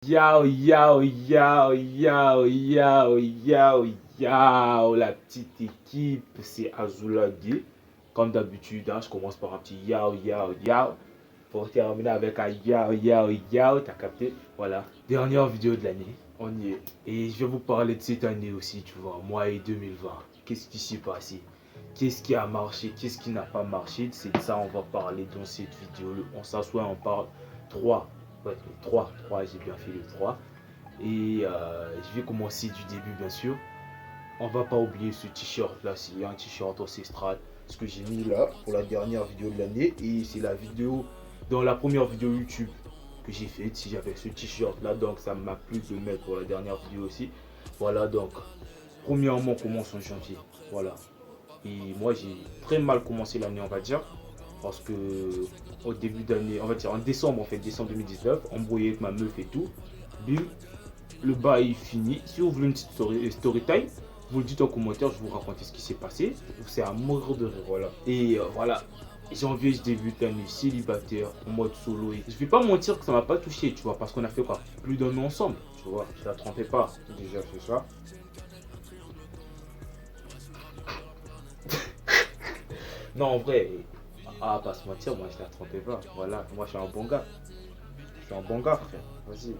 Yao, yao, yao, yao, yao, yao, yao, la petite équipe, c'est Azula D. Comme d'habitude, hein, je commence par un petit yao, yao, yao. Pour terminer avec un yao, yao, yao, t'as capté? Voilà. Dernière vidéo de l'année, on y est. Et je vais vous parler de cette année aussi, tu vois, moi et 2020. Qu'est-ce qui s'est passé? Qu'est-ce qui a marché? Qu'est-ce qui n'a pas marché? C'est de ça on va parler dans cette vidéo. On s'assoit, on parle 3. Ouais, 3, j'ai bien fait le 3. Et je vais commencer du début, bien sûr. On va pas oublier ce t-shirt là, c'est un t-shirt ancestral. Ce que j'ai mis là pour la dernière vidéo de l'année. Et c'est la vidéo, dans la première vidéo YouTube que j'ai faite. Si j'avais ce t-shirt là, donc ça m'a plu de le mettre pour la dernière vidéo aussi. Voilà, donc, premièrement, on commence en janvier. Voilà. Et moi, j'ai très mal commencé l'année, on va dire. Parce que au début d'année, on va dire en décembre, en fait, décembre 2019, embrouillé avec ma meuf et tout. Bim, le bail est fini. Si vous voulez une petite story time, vous le dites en commentaire, je vous raconte ce qui s'est passé. C'est à mourir de rire, voilà. Et voilà, janvier, je débute l'année célibataire, en mode solo. Et je vais pas mentir que ça m'a pas touché, tu vois, parce qu'on a fait quoi, plus d'un an ensemble, tu vois. Je la trompais pas, déjà fait ça. Non, en vrai, pas se mentir, moi je la trompais pas. Voilà, moi je suis un bon gars. Je suis un bon gars, frère. Vas-y.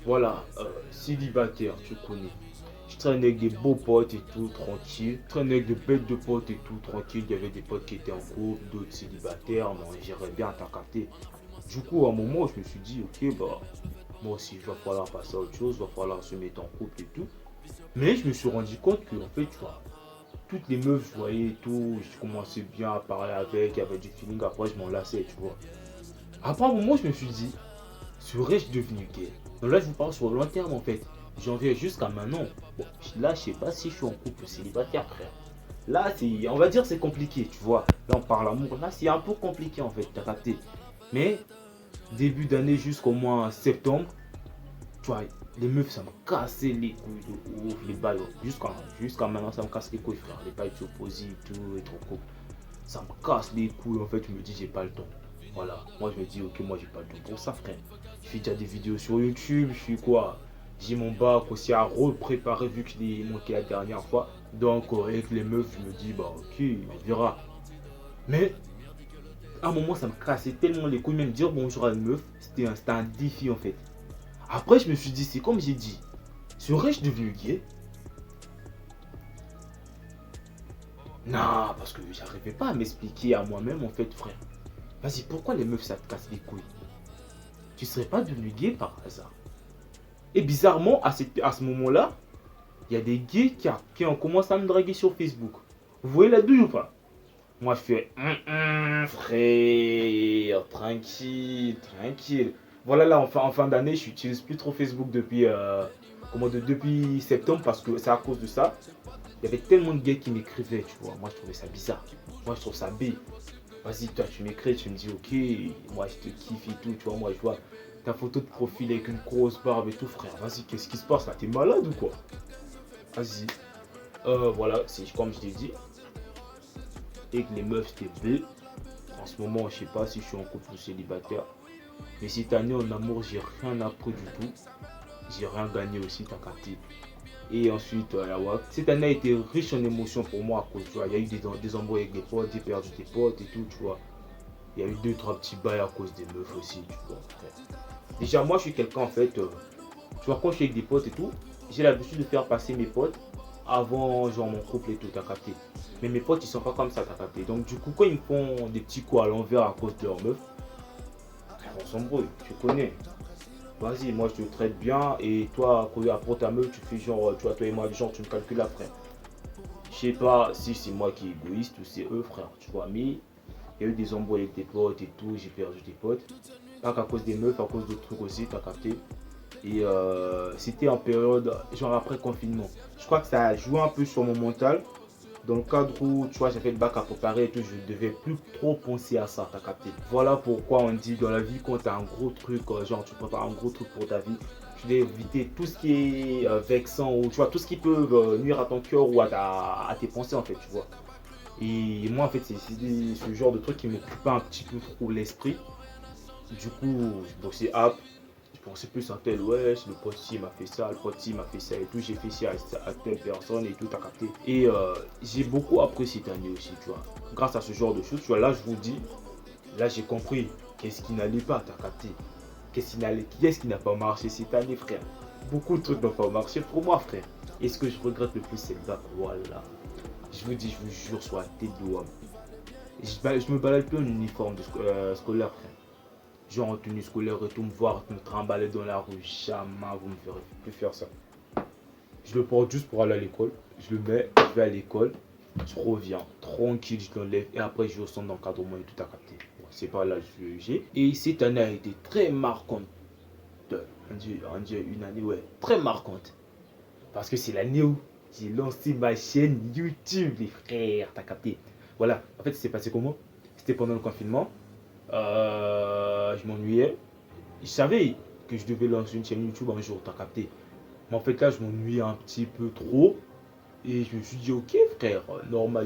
Voilà, célibataire, tu connais. Je traîne avec des beaux potes et tout, tranquille. Je traîne avec de bêtes de potes et tout, tranquille. Il y avait des potes qui étaient en couple, d'autres célibataires, mais on gérait bien, t'as capté. Du coup, à un moment, je me suis dit, ok, bah, moi aussi, il va falloir passer à autre chose, il va falloir se mettre en couple et tout. Mais je me suis rendu compte que, en fait, tu vois, toutes les meufs, je voyais et tout, je commençais bien à parler avec, il y avait du feeling, après, je m'en lassais, tu vois. Après un moment, je me suis dit, serais-je devenu gay? Donc là, je vous parle sur le long terme en fait. J'en viens jusqu'à maintenant. Bon, là, je sais pas si je suis en couple célibataire, frère. Là, on va dire c'est compliqué, tu vois. Là, on parle amour. Là, c'est un peu compliqué en fait, t'as capté. Mais début d'année jusqu'au mois septembre, tu vois, les meufs, ça me cassait les couilles de ouf, les bails. Jusqu'à maintenant, ça me casse les couilles, frère. Les bails de s'opposer et tout, et trop cool. Ça me casse les couilles, en fait, je me dis, j'ai pas le temps. Voilà, moi je me dis, ok, moi j'ai pas le temps pour ça, frère. Je fais déjà des vidéos sur YouTube, je suis quoi? J'ai mon bac aussi à repréparer vu que je l'ai manqué la dernière fois. Donc, avec les meufs, je me dis, bah ok, on verra. Mais, à un moment, ça me cassait tellement les couilles, même dire bonjour à une meuf, c'était un défi en fait. Après, je me suis dit, c'est comme j'ai dit, serais-je devenu gay? Non, parce que j'arrivais pas à m'expliquer à moi-même en fait, frère. Vas-y, pourquoi les meufs ça te casse les couilles? Tu serais pas devenu gay par hasard? Et bizarrement, à ce moment-là, il y a des gays qui ont commencé à me draguer sur Facebook. Vous voyez la douille ou pas? Moi, je fais frère, tranquille, tranquille. Voilà, là, en fin d'année, je n'utilise plus trop Facebook depuis septembre parce que c'est à cause de ça. Il y avait tellement de gays qui m'écrivaient, tu vois. Moi, je trouvais ça bizarre. Moi, je trouve ça B. Vas-y, toi, tu m'écris, tu me dis, ok, moi, je te kiffe et tout, tu vois. Moi, je vois ta photo de profil avec une grosse barbe et tout, frère. Vas-y, qu'est-ce qui se passe là? T'es malade ou quoi? Vas-y. Voilà, c'est comme je t'ai dit. Et que les meufs, c'était B. En ce moment, je sais pas si je suis en couple ou célibataire. Mais cette année, en amour, j'ai rien appris du tout. J'ai rien gagné aussi, t'as capté. Et ensuite, la WAC. Cette année a été riche en émotions pour moi à cause, tu vois. Il y a eu des embrouilles avec des potes, j'ai perdu des potes et tout, tu vois. Il y a eu deux, trois petits bails à cause des meufs aussi, tu vois. Déjà, moi, je suis quelqu'un, en fait, tu vois, quand je suis avec des potes et tout, j'ai l'habitude de faire passer mes potes avant, genre, mon couple et tout, t'as capté. Mais mes potes, ils sont pas comme ça, t'as capté. Donc, du coup, quand ils me font des petits coups à l'envers à cause de leur meuf, on s'embrouille, tu connais. Vas-y, moi je te traite bien et toi, pour ta meuf, tu fais genre, tu vois, toi et moi, genre, tu me calcules après. Je sais pas si c'est moi qui est égoïste ou c'est eux, frère, tu vois, mais il y a eu des embrouilles avec des potes et tout, j'ai perdu des potes. Pas qu'à cause des meufs, à cause d'autres trucs aussi, t'as capté. Et c'était en période, genre après confinement. Je crois que ça a joué un peu sur mon mental. Dans le cadre où, tu vois, j'avais le bac à préparer et tout, je devais plus trop penser à ça, t'as capté. Voilà pourquoi on dit dans la vie, quand t'as un gros truc, genre tu prépares un gros truc pour ta vie, tu dois éviter tout ce qui est vexant ou tu vois, tout ce qui peut nuire à ton cœur ou à tes pensées en fait, tu vois. Et moi en fait, c'est ce genre de truc qui m'occupe un petit peu trop l'esprit. Du coup, je bossais app, pensais plus à tel, ouais, le pote-ci m'a fait ça, le pote-ci m'a fait ça et tout, j'ai fait ça à telle personne et tout, t'as capté. Et j'ai beaucoup appris cette année aussi, tu vois. Grâce à ce genre de choses, tu vois, là, je vous dis, là, j'ai compris qu'est-ce qui n'allait pas, t'as capté. Qu'est-ce qui n'a pas marché cette année, frère. Beaucoup de trucs n'ont pas marché pour moi, frère. Et ce que je regrette le plus, c'est le bac, voilà. Je vous dis, je vous jure, sur la tête de homme. Je me balade plus en uniforme scolaire, frère. Genre en tenue scolaire et tout, me voir me trimballer dans la rue, jamais vous me ferez plus faire ça. Je le porte juste pour aller à l'école. Je le mets, je vais à l'école, je reviens tranquille, je l'enlève et après je vais au centre d'encadrement et tout à capter. Bon, c'est pas là que j'ai. Et cette année a été très marquante. On dit une année, ouais, très marquante. Parce que c'est l'année où j'ai lancé ma chaîne YouTube, les frères, t'as capté. Voilà, en fait, c'est passé comment? C'était pendant le confinement. Je m'ennuyais. Je savais que je devais lancer une chaîne YouTube un jour, t'as capté. Mais en fait, là, je m'ennuyais un petit peu trop. Et je me suis dit, ok, frère, Norman,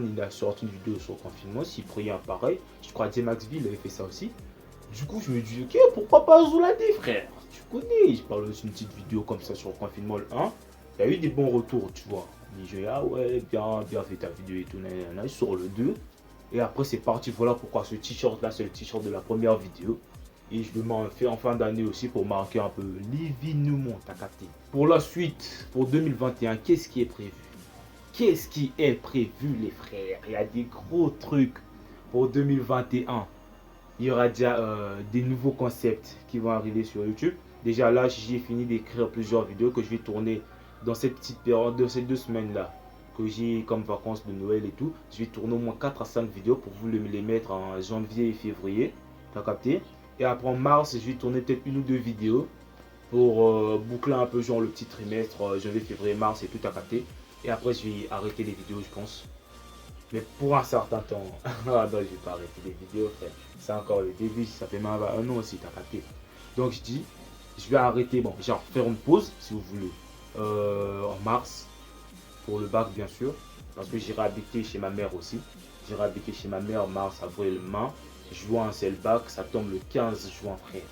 il a sorti une vidéo sur le confinement. S'il prenait un pareil, je crois que Maxville avait fait ça aussi. Du coup, je me dis, ok, pourquoi pas Zoulander, frère? Tu connais, je parle aussi une petite vidéo comme ça sur le confinement le 1. Il y a eu des bons retours, tu vois. Et je dis, ah ouais, bien fait ta vidéo et tout, nanana, sur le 2. Et après, c'est parti, voilà pourquoi ce t-shirt là, c'est le t-shirt de la première vidéo. Et je le fais en fin d'année aussi pour marquer un peu l'événement, t'as capté. Pour la suite, pour 2021, qu'est-ce qui est prévu? Qu'est-ce qui est prévu, les frères? Il y a des gros trucs pour 2021. Il y aura déjà des nouveaux concepts qui vont arriver sur YouTube. Déjà là, j'ai fini d'écrire plusieurs vidéos que je vais tourner dans cette petite période, de ces 2 semaines-là, que j'ai comme vacances de Noël et tout. Je vais tourner au moins 4 à 5 vidéos pour vous les mettre en janvier et février. T'as capté? Et après en mars, je vais tourner peut-être une ou deux vidéos pour boucler un peu genre le petit trimestre, janvier, février, mars et tout, t'as capté. Et après, je vais arrêter les vidéos, je pense. Mais pour un certain temps, ah non, je vais pas arrêter les vidéos, frère. C'est encore le début, ça fait même un an aussi, t'as capté. Donc je dis, je vais arrêter, bon, genre faire une pause, si vous voulez, en mars, pour le bac, bien sûr. Parce que j'irai habiter chez ma mère aussi. J'irai habiter chez ma mère mars, avril, mai. Juin, c'est le bac, ça tombe le 15 juin, frère.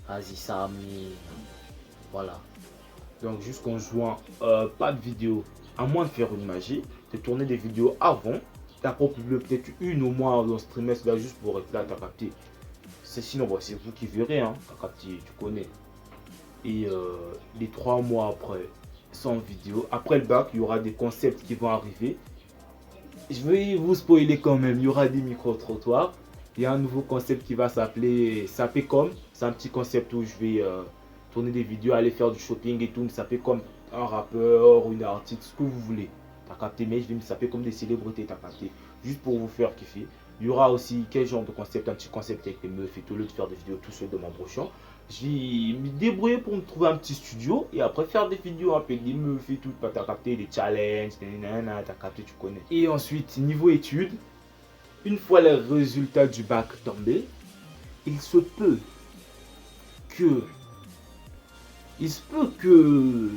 Vas-y, ça, mais... Voilà. Donc jusqu'en juin, pas de vidéo, à moins de faire une magie, de tourner des vidéos avant, d'après publier peut-être une au moins dans ce trimestre là juste pour être là, t'as capté. Sinon, bon, c'est vous qui verrez, hein, t'as capté, tu connais. Et les 3 mois après, sans vidéo, après le bac, il y aura des concepts qui vont arriver. Je vais vous spoiler quand même, il y aura des micro-trottoirs. Il y a un nouveau concept qui va s'appeler Sapecom. C'est un petit concept où je vais tourner des vidéos, aller faire du shopping et tout, me saper comme un rappeur ou une artiste, ce que vous voulez. T'as capté, mais je vais me saper comme des célébrités, t'as capté. Juste pour vous faire kiffer. Il y aura aussi quel genre de concept, un petit concept avec les meufs et tout, au lieu de faire des vidéos tout seul de mon brochant. Je vais me débrouiller pour me trouver un petit studio et après faire des vidéos avec des meufs et tout, t'as capté, des challenges, t'as capté, tu connais. Et ensuite, niveau études, une fois les résultats du bac tombés, il se peut que il se peut que...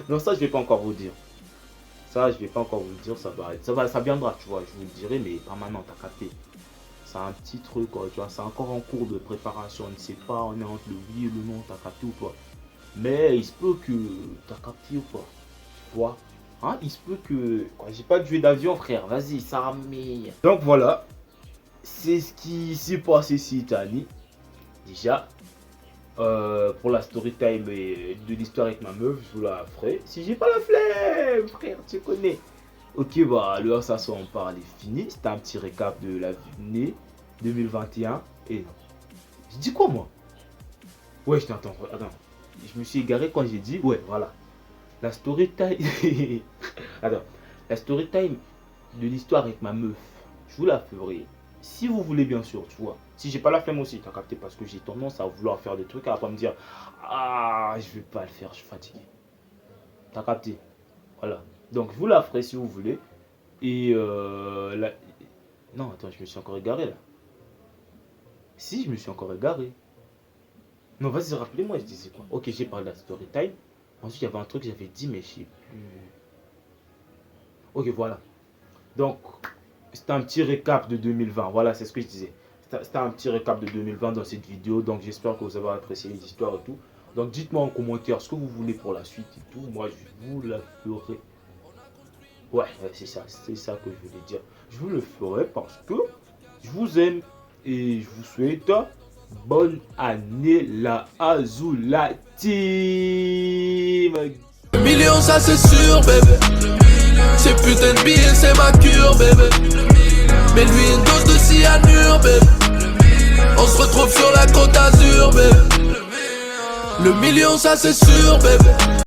Non, ça, je vais pas encore vous dire. Ça, je vais pas encore vous le dire. Ça viendra, tu vois. Je vous le dirai, mais pas maintenant, t'as capté. C'est un petit truc, quoi, tu vois. C'est encore en cours de préparation. On ne sait pas, on est entre le oui et le non, t'as capté ou pas. Mais il se peut que... T'as capté ou pas. Tu vois. Hein, il se peut que... J'ai pas de jouer d'avion, frère. Vas-y, ça mais... Donc voilà. C'est ce qui s'est passé cette année. Déjà, pour la story time de l'histoire avec ma meuf, je vous la ferai. Si j'ai pas la flemme, frère, tu connais. Ok, bah, le ça on parle est fini. C'était un petit récap de l'année 2021. Et non. J'ai dit quoi, moi? Ouais, attends. Je me suis égaré quand j'ai dit, ouais, voilà. La story time. Attends. La story time de l'histoire avec ma meuf, je vous la ferai. Si vous voulez, bien sûr, tu vois. Si j'ai pas la flemme aussi, t'as capté, parce que j'ai tendance à vouloir faire des trucs, à pas me dire, ah, je vais pas le faire, je suis fatigué. T'as capté. Voilà. Donc, je vous la ferai si vous voulez. Et non, attends, je me suis encore égaré là. Si, je me suis encore égaré. Non, vas-y, rappelez-moi, je disais quoi. Ok, j'ai parlé de la story time. Ensuite, il y avait un truc que j'avais dit, mais je sais plus. Ok, voilà. Donc, c'était un petit récap de 2020. Voilà, c'est ce que je disais. c'était un petit récap de 2020 dans cette vidéo. Donc j'espère que vous avez apprécié les histoires et tout. Donc dites-moi en commentaire ce que vous voulez pour la suite et tout. Moi je vous la ferai. Ouais, c'est ça que je voulais dire. Je vous le ferai parce que je vous aime et je vous souhaite bonne année la Azula Team. Le million ça c'est sûr bébé. Ces putains de billets c'est ma cure bébé. Mais lui une dose de cyanure bébé. On se retrouve sur la Côte d'Azur bébé. Le million ça c'est sûr bébé.